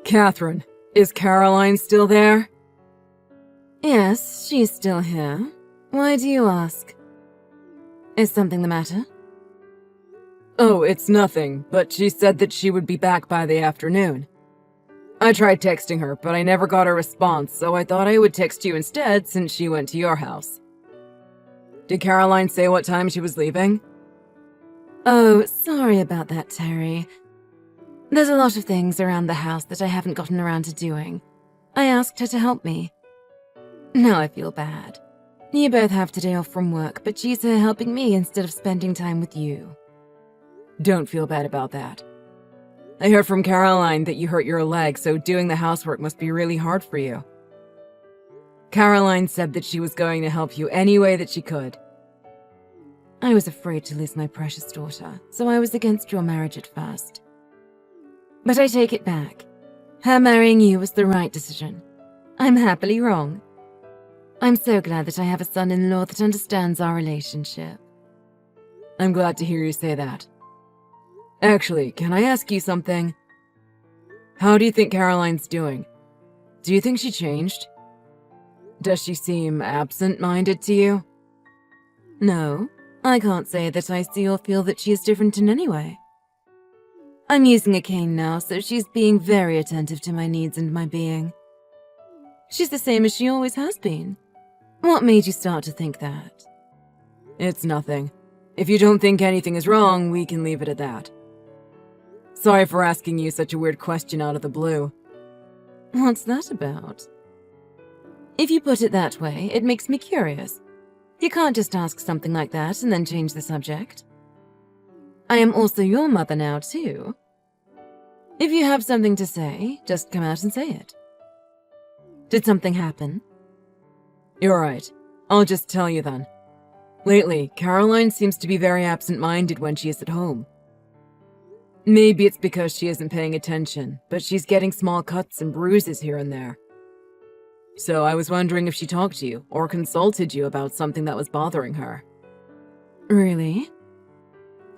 Catherine, is Caroline still there? Yes, she's still here. Why do you ask? Is something the matter? Oh, it's nothing, but she said that she would be back by the afternoon. I tried texting her, but I never got a response, so I thought I would text you instead since she went to your house. Did Caroline say what time she was leaving? Oh, sorry about that, Terry. There's a lot of things around the house that I haven't gotten around to doing. I asked her to help me. Now I feel bad. You both have today off from work, but she's here helping me instead of spending time with you. Don't feel bad about that. I heard from Caroline that you hurt your leg, so doing the housework must be really hard for you. Caroline said that she was going to help you any way that she could. I was afraid to lose my precious daughter, so I was against your marriage at first. But I take it back. Her marrying you was the right decision. I'm happily wrong. I'm so glad that I have a son-in-law that understands our relationship. I'm glad to hear you say that. Actually, can I ask you something? How do you think Caroline's doing? Do you think she changed? Does she seem absent-minded to you? No, I can't say that I see or feel that she is different in any way. I'm using a cane now, so she's being very attentive to my needs and my being. She's the same as she always has been. What made you start to think that? It's nothing. If you don't think anything is wrong, we can leave it at that. Sorry for asking you such a weird question out of the blue. What's that about? If you put it that way, it makes me curious. You can't just ask something like that and then change the subject. I am also your mother now, too. If you have something to say, just come out and say it. Did something happen? You're right. I'll just tell you then. Lately, Caroline seems to be very absent-minded when she is at home. Maybe it's because she isn't paying attention, but she's getting small cuts and bruises here and there. So I was wondering if she talked to you or consulted you about something that was bothering her. Really?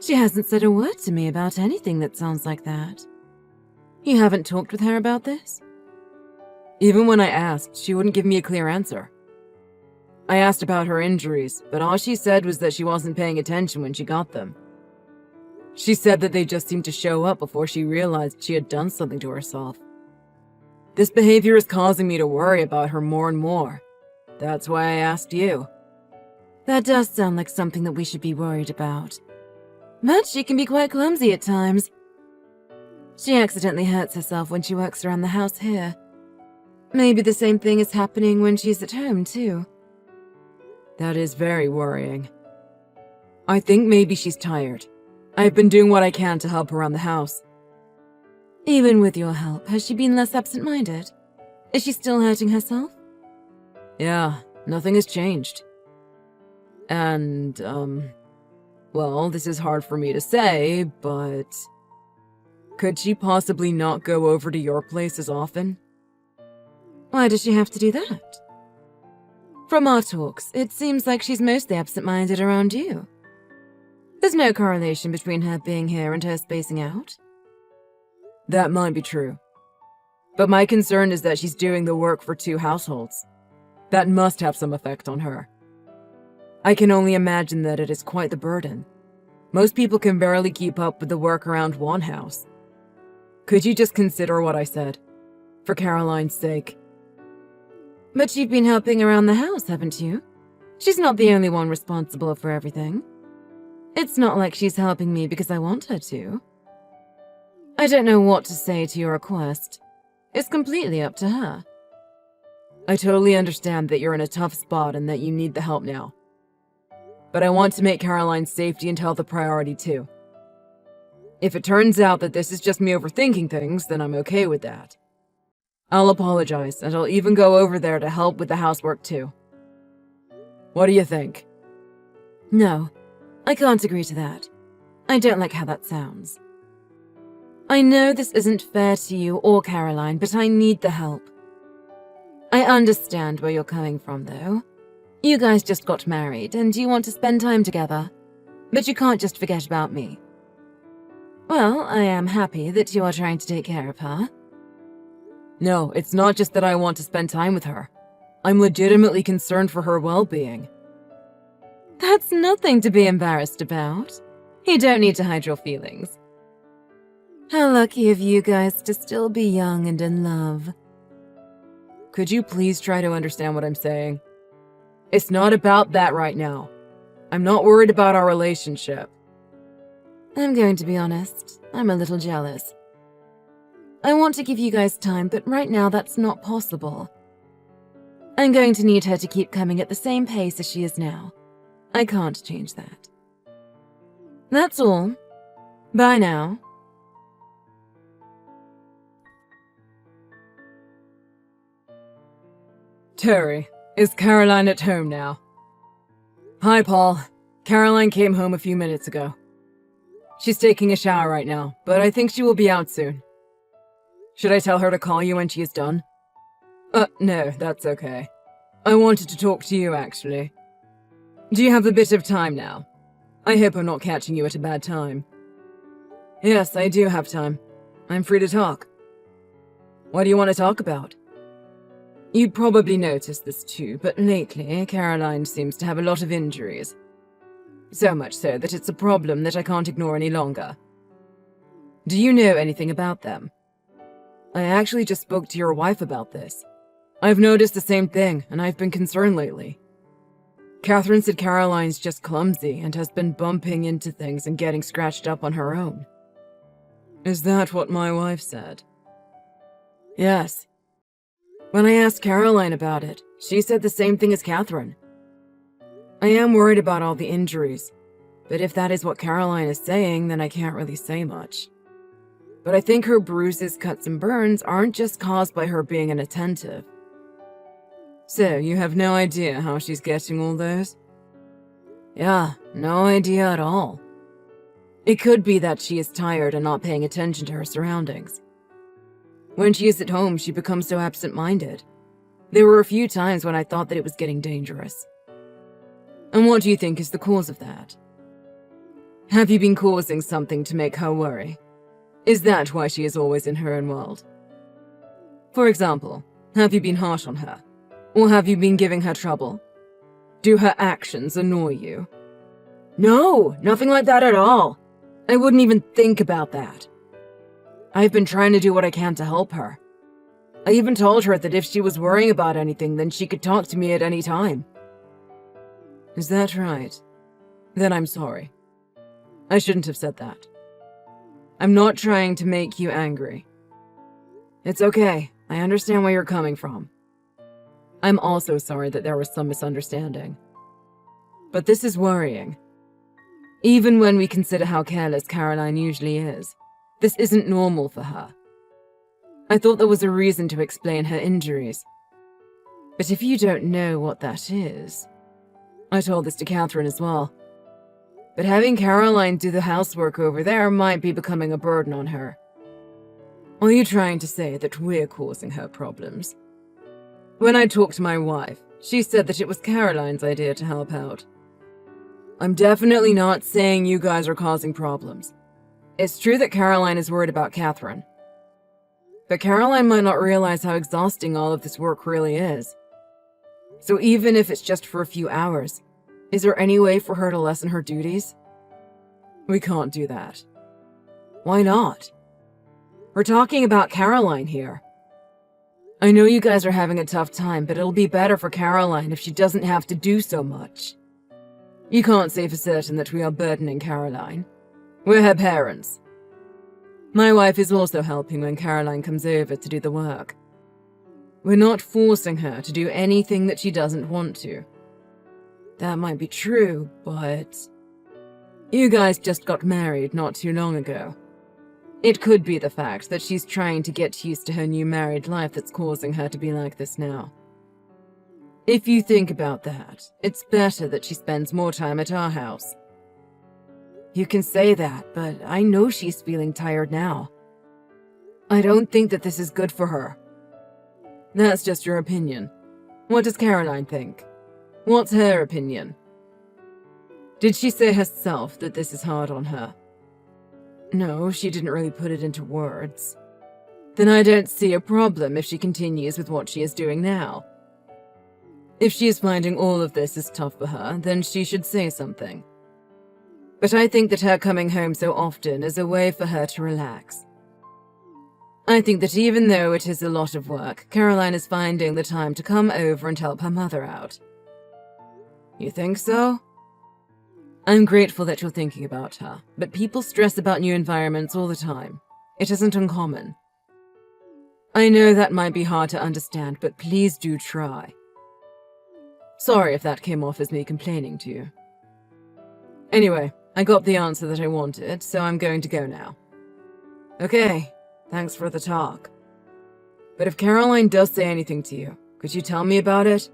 She hasn't said a word to me about anything that sounds like that. You haven't talked with her about this? Even when I asked, she wouldn't give me a clear answer. I asked about her injuries, but all she said was that she wasn't paying attention when she got them. She said that they just seemed to show up before she realized she had done something to herself. This behavior is causing me to worry about her more and more. That's why I asked you. That does sound like something that we should be worried about. But she can be quite clumsy at times. She accidentally hurts herself when she works around the house here. Maybe the same thing is happening when she's at home, too. That is very worrying. I think maybe she's tired. I've been doing what I can to help her around the house. Even with your help, has she been less absent-minded? Is she still hurting herself? Yeah, nothing has changed. And, well, this is hard for me to say, but... could she possibly not go over to your place as often? Why does she have to do that? From our talks, it seems like she's mostly absent-minded around you. There's no correlation between her being here and her spacing out. That might be true. But my concern is that she's doing the work for 2 households. That must have some effect on her. I can only imagine that it is quite the burden. Most people can barely keep up with the work around one house. Could you just consider what I said? For Caroline's sake. But you've been helping around the house, haven't you? She's not the only one responsible for everything. It's not like she's helping me because I want her to. I don't know what to say to your request. It's completely up to her. I totally understand that you're in a tough spot and that you need the help now. But I want to make Caroline's safety and health a priority too. If it turns out that this is just me overthinking things, then I'm okay with that. I'll apologize, and I'll even go over there to help with the housework too. What do you think? No, I can't agree to that. I don't like how that sounds. I know this isn't fair to you or Caroline, but I need the help. I understand where you're coming from, though. You guys just got married, and you want to spend time together. But you can't just forget about me. Well, I am happy that you are trying to take care of her. No, it's not just that I want to spend time with her. I'm legitimately concerned for her well-being. That's nothing to be embarrassed about. You don't need to hide your feelings. How lucky of you guys to still be young and in love. Could you please try to understand what I'm saying? It's not about that right now. I'm not worried about our relationship. I'm going to be honest. I'm a little jealous. I want to give you guys time, but right now that's not possible. I'm going to need her to keep coming at the same pace as she is now. I can't change that. That's all. Bye now. Terry, is Caroline at home now? Hi, Paul. Caroline came home a few minutes ago. She's taking a shower right now, but I think she will be out soon. Should I tell her to call you when she is done? No, that's okay. I wanted to talk to you, actually. Do you have a bit of time now? I hope I'm not catching you at a bad time. Yes, I do have time. I'm free to talk. What do you want to talk about? You'd probably noticed this too, but lately, Caroline seems to have a lot of injuries. So much so that it's a problem that I can't ignore any longer. Do you know anything about them? I actually just spoke to your wife about this. I've noticed the same thing, and I've been concerned lately. Catherine said Caroline's just clumsy and has been bumping into things and getting scratched up on her own. Is that what my wife said? Yes. When I asked Caroline about it, she said the same thing as Catherine. I am worried about all the injuries, but if that is what Caroline is saying, then I can't really say much. But I think her bruises, cuts, and burns aren't just caused by her being inattentive. So, you have no idea how she's getting all those? Yeah, no idea at all. It could be that she is tired and not paying attention to her surroundings. When she is at home, she becomes so absent-minded. There were a few times when I thought that it was getting dangerous. And what do you think is the cause of that? Have you been causing something to make her worry? Is that why she is always in her own world? For example, have you been harsh on her? Or have you been giving her trouble? Do her actions annoy you? No, nothing like that at all. I wouldn't even think about that. I've been trying to do what I can to help her. I even told her that if she was worrying about anything, then she could talk to me at any time. Is that right? Then I'm sorry. I shouldn't have said that. I'm not trying to make you angry. It's okay. I understand where you're coming from. I'm also sorry that there was some misunderstanding. But this is worrying. Even when we consider how careless Caroline usually is, this isn't normal for her. I thought there was a reason to explain her injuries. But if you don't know what that is... I told this to Catherine as well. But having Caroline do the housework over there might be becoming a burden on her. Are you trying to say that we're causing her problems? When I talked to my wife, she said that it was Caroline's idea to help out. I'm definitely not saying you guys are causing problems. It's true that Caroline is worried about Catherine. But Caroline might not realize how exhausting all of this work really is. So even if it's just for a few hours, is there any way for her to lessen her duties? We can't do that. Why not? We're talking about Caroline here. I know you guys are having a tough time, but it'll be better for Caroline if she doesn't have to do so much. You can't say for certain that we are burdening Caroline. We're her parents. My wife is also helping when Caroline comes over to do the work. We're not forcing her to do anything that she doesn't want to. That might be true, but... You guys just got married not too long ago. It could be the fact that she's trying to get used to her new married life that's causing her to be like this now. If you think about that, it's better that she spends more time at our house. You can say that, but I know she's feeling tired now. I don't think that this is good for her. That's just your opinion. What does Caroline think? What's her opinion? Did she say herself that this is hard on her? No, she didn't really put it into words. then I don't see a problem if she continues with what she is doing now. If she is finding all of this is tough for her, then she should say something. But I think that her coming home so often is a way for her to relax. I think that even though it is a lot of work, Caroline is finding the time to come over and help her mother out. You think so? I'm grateful that you're thinking about her, but people stress about new environments all the time. It isn't uncommon. I know that might be hard to understand, but please do try. Sorry if that came off as me complaining to you. Anyway, I got the answer that I wanted, so I'm going to go now. Okay, thanks for the talk. But if Caroline does say anything to you, could you tell me about it?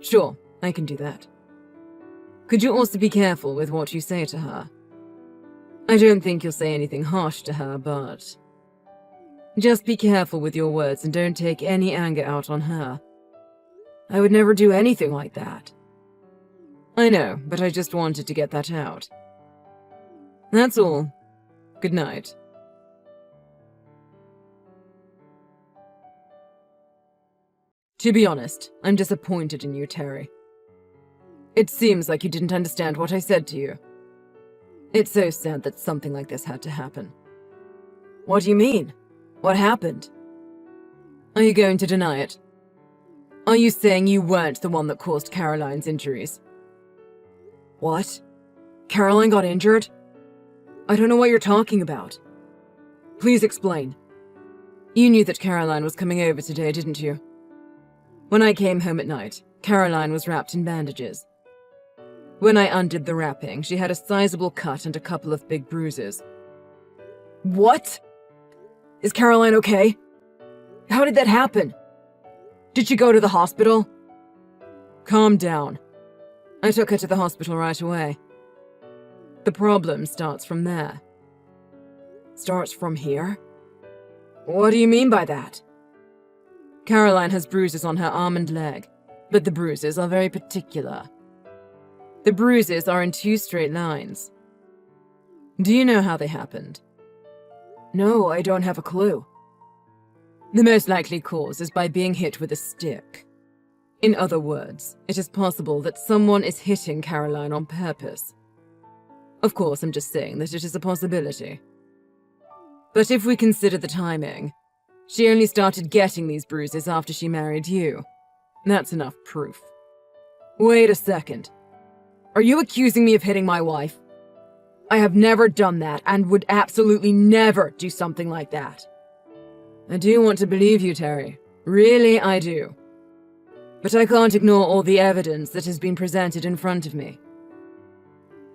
Sure, I can do that. Could you also be careful with what you say to her? I don't think you'll say anything harsh to her, but just be careful with your words and don't take any anger out on her. I would never do anything like that. I know, but I just wanted to get that out. That's all. Good night. To be honest, I'm disappointed in you, Terry. It seems like you didn't understand what I said to you. It's so sad that something like this had to happen. What do you mean? What happened? Are you going to deny it? Are you saying you weren't the one that caused Caroline's injuries? What? Caroline got injured? I don't know what you're talking about. Please explain. You knew that Caroline was coming over today, didn't you? When I came home at night, Caroline was wrapped in bandages. When I undid the wrapping, she had a sizable cut and a couple of big bruises. What? Is Caroline okay? How did that happen? Did she go to the hospital? Calm down. I took her to the hospital right away. The problem starts from there. Starts from here? What do you mean by that? Caroline has bruises on her arm and leg, but the bruises are very particular. The bruises are in 2 straight lines. Do you know how they happened? No, I don't have a clue. The most likely cause is by being hit with a stick. In other words, it is possible that someone is hitting Caroline on purpose. Of course, I'm just saying that it is a possibility. But if we consider the timing, she only started getting these bruises after she married you. That's enough proof. Wait a second. Are you accusing me of hitting my wife? I have never done that and would absolutely never do something like that. I do want to believe you, Terry. Really, I do. But I can't ignore all the evidence that has been presented in front of me.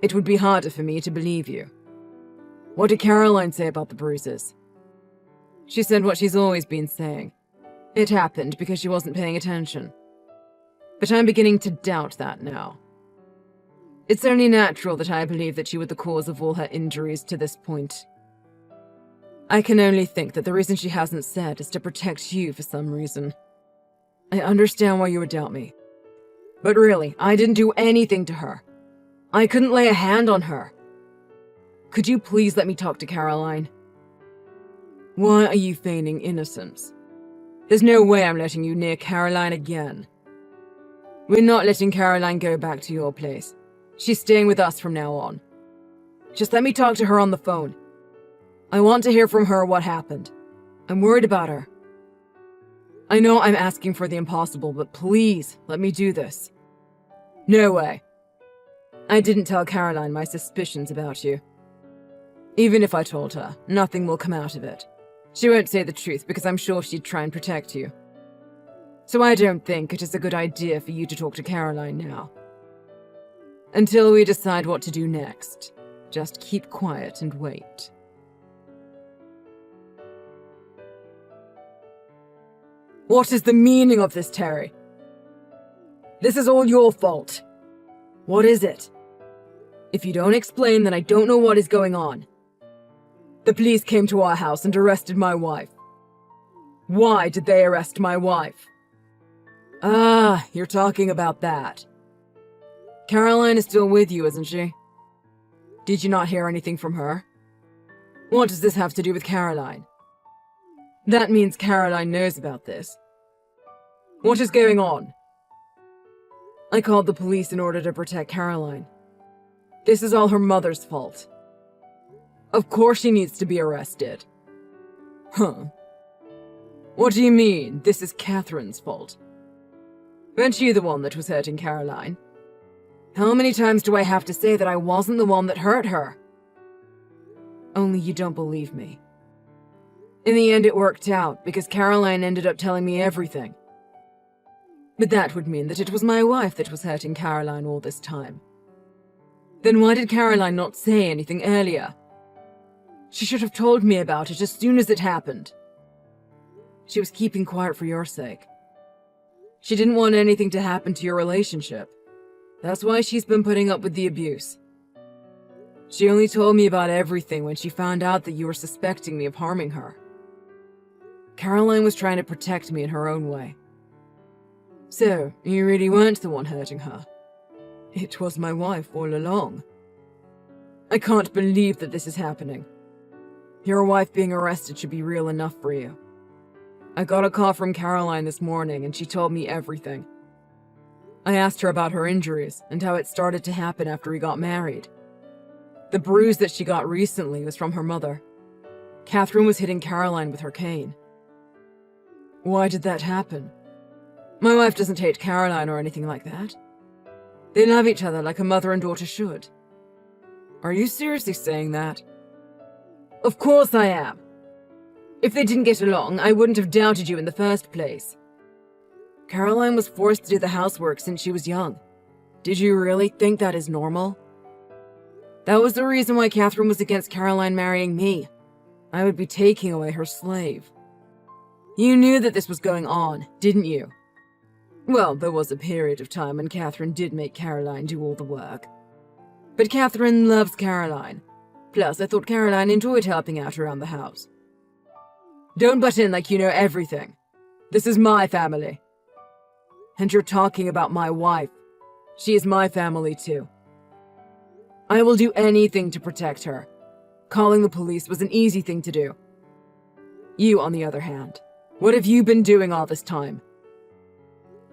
It would be harder for me to believe you. What did Caroline say about the bruises? She said what she's always been saying. It happened because she wasn't paying attention. But I'm beginning to doubt that now. It's only natural that I believe that you were the cause of all her injuries to this point. I can only think that the reason she hasn't said is to protect you for some reason. I understand why you would doubt me. But really, I didn't do anything to her. I couldn't lay a hand on her. Could you please let me talk to Caroline? Why are you feigning innocence? There's no way I'm letting you near Caroline again. We're not letting Caroline go back to your place. She's staying with us from now on. Just let me talk to her on the phone. I want to hear from her what happened. I'm worried about her. I know I'm asking for the impossible, but please, let me do this. No way. I didn't tell Caroline my suspicions about you. Even if I told her, nothing will come out of it. She won't say the truth because I'm sure she'd try and protect you. So I don't think it is a good idea for you to talk to Caroline now. Until we decide what to do next, just keep quiet and wait. What is the meaning of this, Terry? This is all your fault. What is it? If you don't explain, then I don't know what is going on. The police came to our house and arrested my wife. Why did they arrest my wife? Ah, you're talking about that. Caroline is still with you, isn't she? Did you not hear anything from her? What does this have to do with Caroline? That means Caroline knows about this. What is going on? I called the police in order to protect Caroline. This is all her mother's fault. Of course she needs to be arrested. Huh. What do you mean, this is Catherine's fault? Weren't you the one that was hurting Caroline? How many times do I have to say that I wasn't the one that hurt her? Only you don't believe me. In the end, it worked out, because Caroline ended up telling me everything. But that would mean that it was my wife that was hurting Caroline all this time. Then why did Caroline not say anything earlier? She should have told me about it as soon as it happened. She was keeping quiet for your sake. She didn't want anything to happen to your relationship. That's why she's been putting up with the abuse. She only told me about everything when she found out that you were suspecting me of harming her. Caroline was trying to protect me in her own way. So, you really weren't the one hurting her. It was my wife all along. I can't believe that this is happening. Your wife being arrested should be real enough for you. I got a call from Caroline this morning and she told me everything. I asked her about her injuries and how it started to happen after we got married. The bruise that she got recently was from her mother. Catherine was hitting Caroline with her cane. Why did that happen? My wife doesn't hate Caroline or anything like that. They love each other like a mother and daughter should. Are you seriously saying that? Of course I am. If they didn't get along, I wouldn't have doubted you in the first place. Caroline was forced to do the housework since she was young. Did you really think that is normal? That was the reason why Catherine was against Caroline marrying me. I would be taking away her slave. You knew that this was going on, didn't you? Well, there was a period of time when Catherine did make Caroline do all the work. But Catherine loves Caroline. Plus, I thought Caroline enjoyed helping out around the house. Don't butt in like you know everything. This is my family. And you're talking about my wife. She is my family too. I will do anything to protect her. Calling the police was an easy thing to do. You, on the other hand, what have you been doing all this time?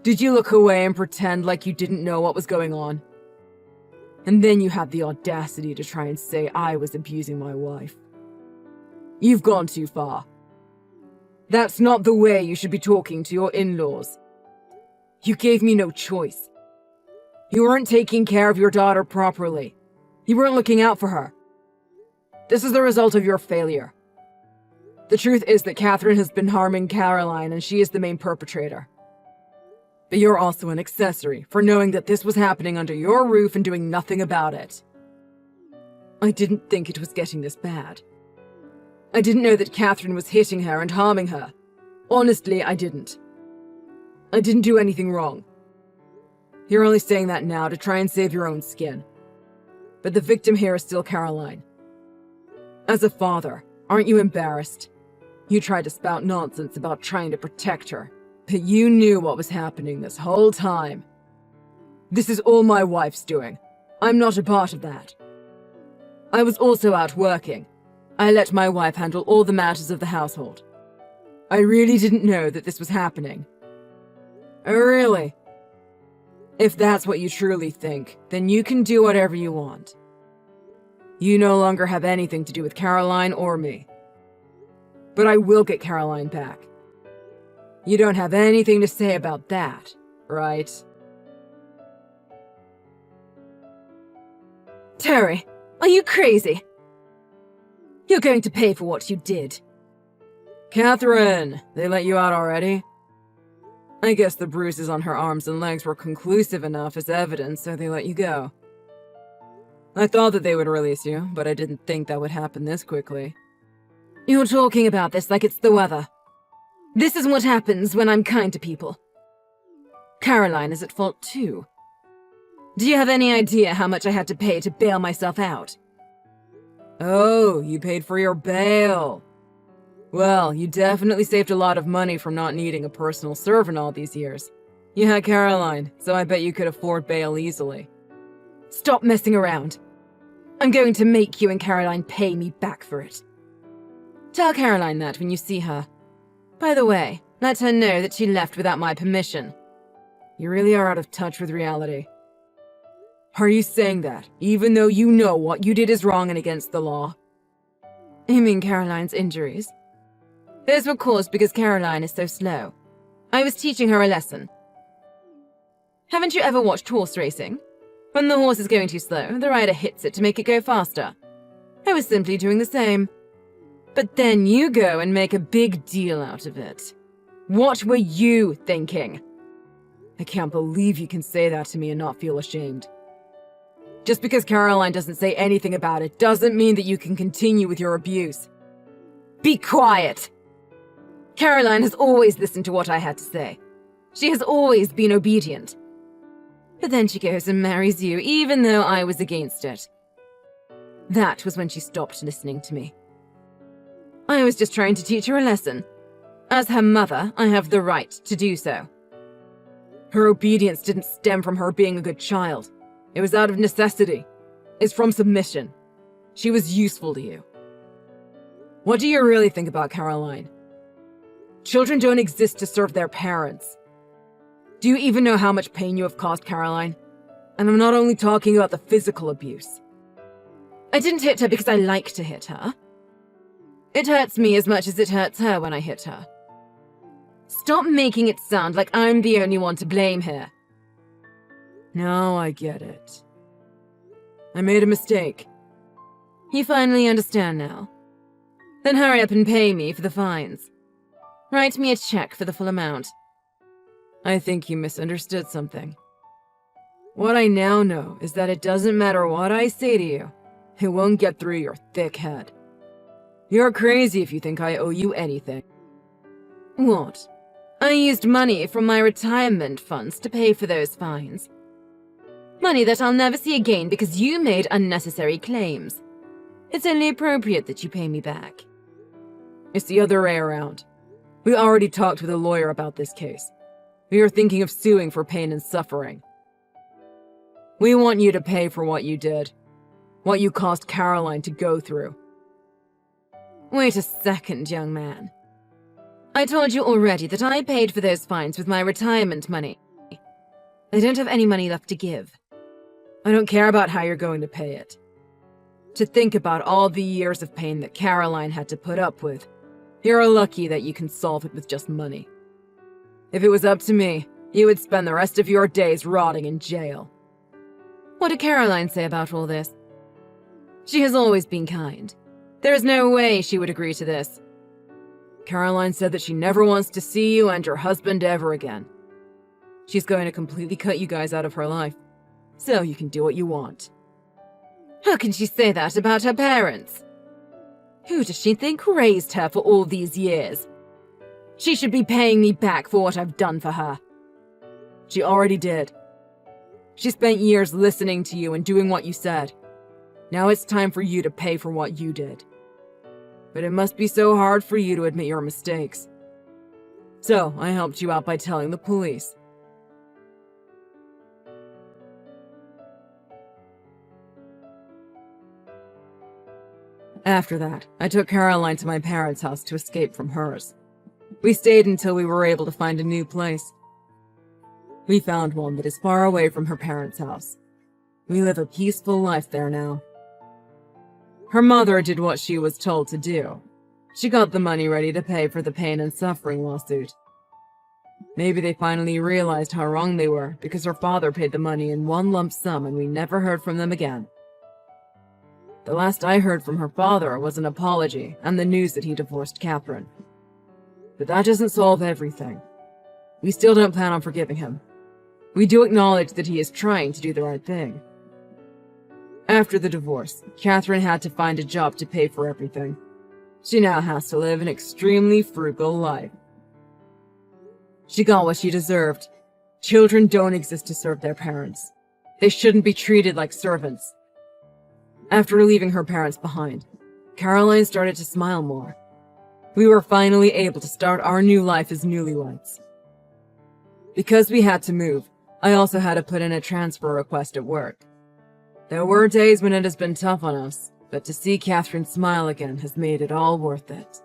Did you look away and pretend like you didn't know what was going on? And then you had the audacity to try and say I was abusing my wife. You've gone too far. That's not the way you should be talking to your in-laws. You gave me no choice. You weren't taking care of your daughter properly. You weren't looking out for her. This is the result of your failure. The truth is that Catherine has been harming Caroline and she is the main perpetrator. But you're also an accessory for knowing that this was happening under your roof and doing nothing about it. I didn't think it was getting this bad. I didn't know that Catherine was hitting her and harming her. Honestly, I didn't. I didn't do anything wrong. You're only saying that now to try and save your own skin. But the victim here is still Caroline. As a father, aren't you embarrassed? You tried to spout nonsense about trying to protect her, but you knew what was happening this whole time. This is all my wife's doing. I'm not a part of that. I was also out working. I let my wife handle all the matters of the household. I really didn't know that this was happening. Oh, really? If that's what you truly think, then you can do whatever you want. You no longer have anything to do with Caroline or me. But I will get Caroline back. You don't have anything to say about that, right? Terry, are you crazy? You're going to pay for what you did. Catherine, they let you out already? I guess the bruises on her arms and legs were conclusive enough as evidence, so they let you go. I thought that they would release you, but I didn't think that would happen this quickly. You're talking about this like it's the weather. This is what happens when I'm kind to people. Caroline is at fault too. Do you have any idea how much I had to pay to bail myself out? Oh, you paid for your bail. Well, you definitely saved a lot of money from not needing a personal servant all these years. You had Caroline, so I bet you could afford bail easily. Stop messing around. I'm going to make you and Caroline pay me back for it. Tell Caroline that when you see her. By the way, let her know that she left without my permission. You really are out of touch with reality. Are you saying that, even though you know what you did is wrong and against the law? You mean Caroline's injuries? Those were caused because Caroline is so slow. I was teaching her a lesson. Haven't you ever watched horse racing? When the horse is going too slow, the rider hits it to make it go faster. I was simply doing the same. But then you go and make a big deal out of it. What were you thinking? I can't believe you can say that to me and not feel ashamed. Just because Caroline doesn't say anything about it doesn't mean that you can continue with your abuse. Be quiet! Caroline has always listened to what I had to say. She has always been obedient. But then she goes and marries you, even though I was against it. That was when she stopped listening to me. I was just trying to teach her a lesson. As her mother, I have the right to do so. Her obedience didn't stem from her being a good child. It was out of necessity. It's from submission. She was useful to you. What do you really think about Caroline? Children don't exist to serve their parents. Do you even know how much pain you have caused Caroline? And I'm not only talking about the physical abuse. I didn't hit her because I like to hit her. It hurts me as much as it hurts her when I hit her. Stop making it sound like I'm the only one to blame here. No, I get it. I made a mistake. You finally understand now? Then hurry up and pay me for the fines. Write me a check for the full amount. I think you misunderstood something. What I now know is that it doesn't matter what I say to you, it won't get through your thick head. You're crazy if you think I owe you anything. What? I used money from my retirement funds to pay for those fines. Money that I'll never see again because you made unnecessary claims. It's only appropriate that you pay me back. It's the other way around. We already talked with a lawyer about this case. We are thinking of suing for pain and suffering. We want you to pay for what you did. What you caused Caroline to go through. Wait a second, young man. I told you already that I paid for those fines with my retirement money. I don't have any money left to give. I don't care about how you're going to pay it. To think about all the years of pain that Caroline had to put up with, you're lucky that you can solve it with just money. If it was up to me, you would spend the rest of your days rotting in jail. What did Caroline say about all this? She has always been kind. There is no way she would agree to this. Caroline said that she never wants to see you and your husband ever again. She's going to completely cut you guys out of her life, so you can do what you want. How can she say that about her parents? Who does she think raised her for all these years? She should be paying me back for what I've done for her. She already did. She spent years listening to you and doing what you said. Now it's time for you to pay for what you did. But it must be so hard for you to admit your mistakes. So I helped you out by telling the police. After that, I took Caroline to my parents' house to escape from hers. We stayed until we were able to find a new place. We found one that is far away from her parents' house. We live a peaceful life there now. Her mother did what she was told to do. She got the money ready to pay for the pain and suffering lawsuit. Maybe they finally realized how wrong they were because her father paid the money in one lump sum and we never heard from them again. The last I heard from her father was an apology and the news that he divorced Catherine. But that doesn't solve everything. We still don't plan on forgiving him. We do acknowledge that he is trying to do the right thing. After the divorce, Catherine had to find a job to pay for everything. She now has to live an extremely frugal life. She got what she deserved. Children don't exist to serve their parents. They shouldn't be treated like servants. After leaving her parents behind, Caroline started to smile more. We were finally able to start our new life as newlyweds. Because we had to move, I also had to put in a transfer request at work. There were days when it has been tough on us, but to see Catherine smile again has made it all worth it.